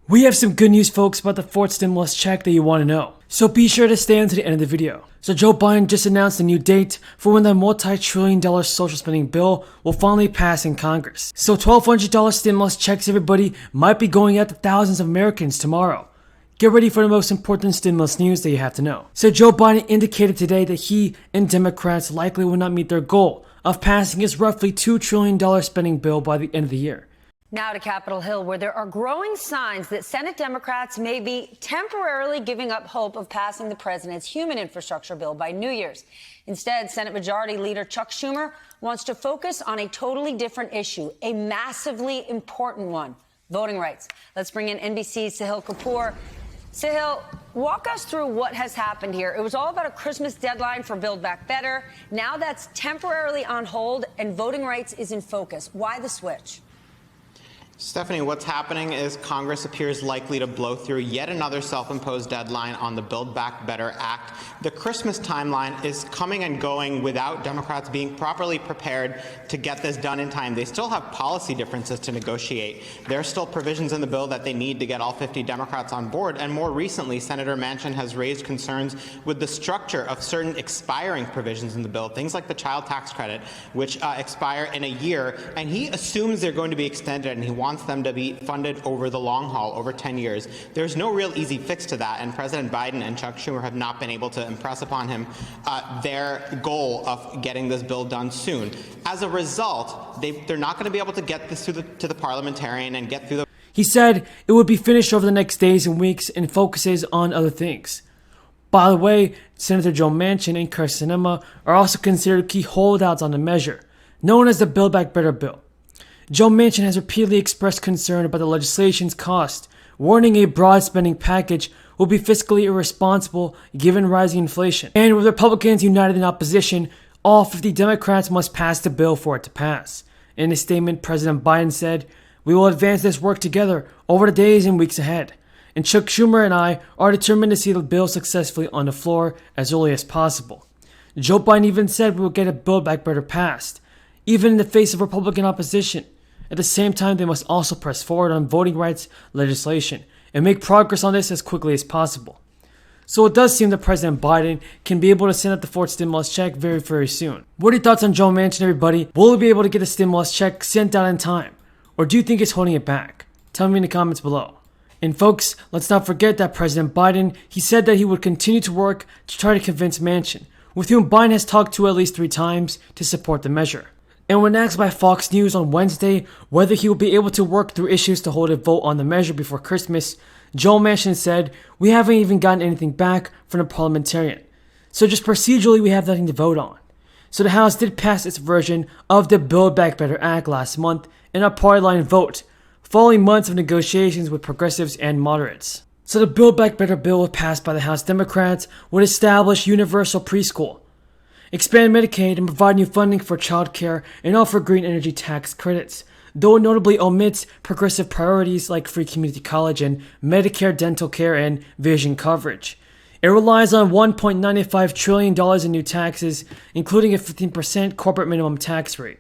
We have some good news, folks, about the fourth stimulus check that you want to know. So be sure to stay until the end of the video. So Joe Biden just announced a new date for when the multi-trillion-dollar social spending bill will finally pass in Congress. So $1,200 stimulus checks, everybody, might be going out to thousands of Americans tomorrow. Get ready for the most important stimulus news that you have to know. So Joe Biden indicated today that he and Democrats likely will not meet their goal of passing his roughly $2 trillion spending bill by the end of the year. Now to Capitol Hill, where there are growing signs that Senate Democrats may be temporarily giving up hope of passing the president's human infrastructure bill by New Year's. Instead, Senate Majority Leader Chuck Schumer wants to focus on a totally different issue, a massively important one, voting rights. Let's bring in NBC's Sahil Kapoor. Sahil, walk us through what has happened here. It was all about a Christmas deadline for Build Back Better. Now that's temporarily on hold and voting rights is in focus. Why the switch? Stephanie, what's happening is Congress appears likely to blow through yet another self-imposed deadline on the Build Back Better Act. The Christmas timeline is coming and going without Democrats being properly prepared to get this done in time. They still have policy differences to negotiate. There are still provisions in the bill that they need to get all 50 Democrats on board. And more recently, Senator Manchin has raised concerns with the structure of certain expiring provisions in the bill, things like the child tax credit, which expire in a year. And he assumes they're going to be extended, and he wants them to be funded over the long haul, over 10 years. There's no real easy fix to that, and President Biden and Chuck Schumer have not been able to impress upon him their goal of getting this bill done soon. As a result, they're not going to be able to get this to the parliamentarian and get through the... He said it would be finished over the next days and weeks and focuses on other things. By the way, Senator Joe Manchin and Kyrsten Sinema are also considered key holdouts on the measure, known as the Build Back Better bill. Joe Manchin has repeatedly expressed concern about the legislation's cost, warning a broad spending package will be fiscally irresponsible given rising inflation. And with Republicans united in opposition, all 50 Democrats must pass the bill for it to pass. In a statement, President Biden said, "We will advance this work together over the days and weeks ahead. And Chuck Schumer and I are determined to see the bill successfully on the floor as early as possible." Joe Biden even said we will get a Build Back Better passed, even in the face of Republican opposition. At the same time, they must also press forward on voting rights legislation and make progress on this as quickly as possible. So it does seem that President Biden can be able to send out the fourth stimulus check very, very soon. What are your thoughts on Joe Manchin, everybody? Will he be able to get the stimulus check sent out in time? Or do you think he's holding it back? Tell me in the comments below. And folks, let's not forget that President Biden, he said that he would continue to work to try to convince Manchin, with whom Biden has talked to at least 3 times, to support the measure. And when asked by Fox News on Wednesday whether he will be able to work through issues to hold a vote on the measure before Christmas, Joe Manchin said, "We haven't even gotten anything back from the parliamentarian. So just procedurally, we have nothing to vote on." So the House did pass its version of the Build Back Better Act last month in a party line vote, following months of negotiations with progressives and moderates. So the Build Back Better bill passed by the House Democrats would establish universal preschool, expand Medicaid, and provide new funding for childcare and offer green energy tax credits, though it notably omits progressive priorities like free community college and Medicare dental care and vision coverage. It relies on $1.95 trillion in new taxes, including a 15% corporate minimum tax rate.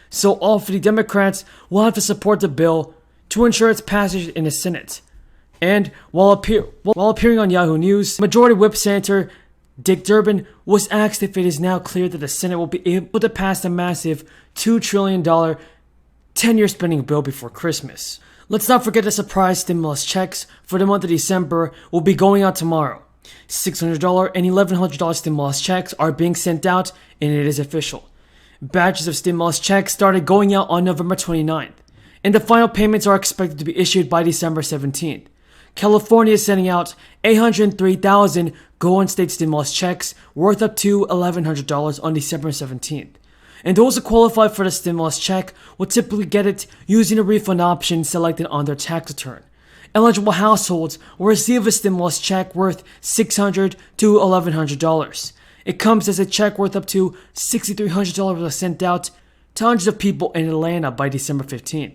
So all 50 Democrats will have to support the bill to ensure its passage in the Senate. And while appearing on Yahoo News, Majority Whip Senator Dick Durbin was asked if it is now clear that the Senate will be able to pass the massive $2 trillion 10-year spending bill before Christmas. Let's not forget the surprise stimulus checks for the month of December will be going out tomorrow. $600 and $1,100 stimulus checks are being sent out, and it is official. Batches of stimulus checks started going out on November 29th, and the final payments are expected to be issued by December 17th. California is sending out 803,000 Golden State stimulus checks worth up to $1,100 on December 17th. And those who qualify for the stimulus check will typically get it using a refund option selected on their tax return. Eligible households will receive a stimulus check worth $600 to $1,100. It comes as a check worth up to $6,300 was sent out to hundreds of people in Atlanta by December 15th.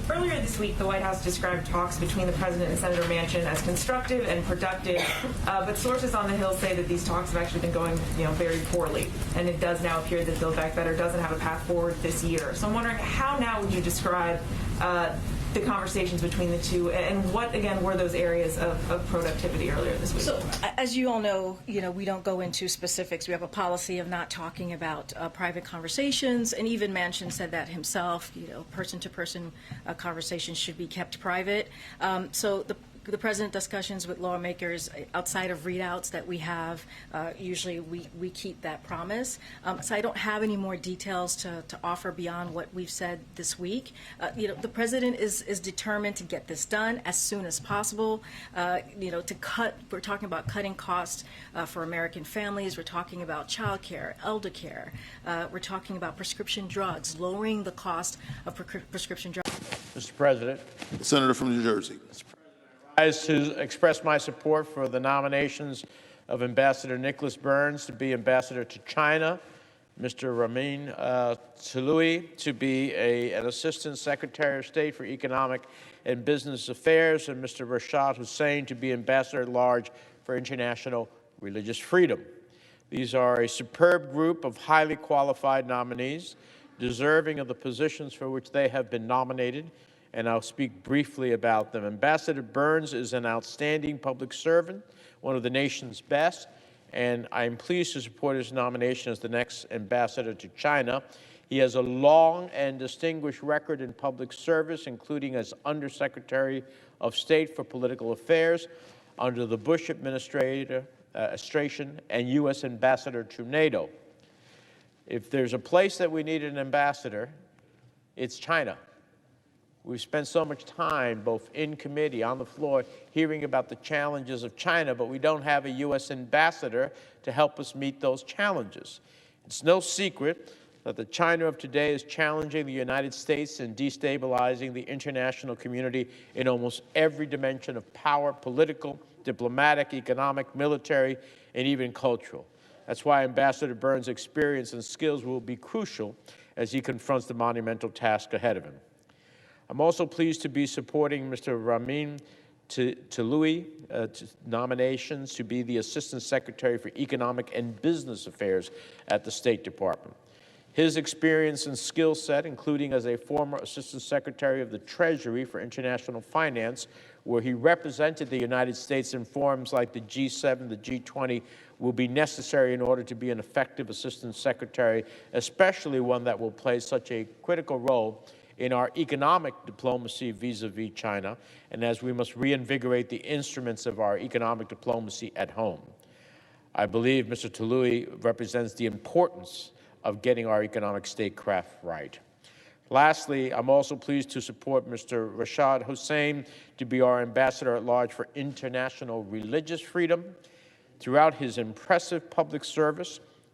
Earlier this week, the White House described talks between the president and Senator Manchin as constructive and productive, but sources on the Hill say that these talks have actually been going, very poorly, and it does now appear that Build Back Better doesn't have a path forward this year. So I'm wondering, how now would you describe the conversations between the two, and what, again, were those areas of productivity earlier this week? So, as you all know, we don't go into specifics. We have a policy of not talking about private conversations, and even Manchin said that himself. Person-to-person conversations should be kept private. So the president discussions with lawmakers outside of readouts that we have, usually we keep that promise. So I don't have any more details to offer beyond what we've said this week. The president is determined to get this done as soon as possible. We're talking about cutting costs for American families. We're talking about child care, elder care. We're talking about prescription drugs, lowering the cost of prescription drugs. Mr. President. Senator from New Jersey. I rise to express my support for the nominations of Ambassador Nicholas Burns to be ambassador to China, Mr. Ramin Toloui to be an Assistant Secretary of State for Economic and Business Affairs, and Mr. Rashad Hussain to be Ambassador at Large for International Religious Freedom. These are a superb group of highly qualified nominees, deserving of the positions for which they have been nominated, and I'll speak briefly about them. Ambassador Burns is an outstanding public servant, one of the nation's best, and I'm pleased to support his nomination as the next ambassador to China. He has a long and distinguished record in public service, including as Undersecretary of State for Political Affairs under the Bush administration and U.S. ambassador to NATO. If there's a place that we need an ambassador, it's China. We've spent so much time, both in committee, on the floor, hearing about the challenges of China, but we don't have a U.S. ambassador to help us meet those challenges. It's no secret that the China of today is challenging the United States and destabilizing the international community in almost every dimension of power, political, diplomatic, economic, military, and even cultural. That's why Ambassador Burns' experience and skills will be crucial as he confronts the monumental task ahead of him. I'm also pleased to be supporting Mr. Ramin Toloui nominations to be the Assistant Secretary for Economic and Business Affairs at the State Department. His experience and skill set, including as a former Assistant Secretary of the Treasury for International Finance, where he represented the United States in forums like the G7, the G20, will be necessary in order to be an effective Assistant Secretary, especially one that will play such a critical role in our economic diplomacy vis-a-vis China, and as we must reinvigorate the instruments of our economic diplomacy at home. I believe Mr. Toloui represents the importance of getting our economic statecraft right. Lastly, I'm also pleased to support Mr. Rashad Hussain to be our Ambassador at Large for International Religious Freedom. Throughout his impressive public service,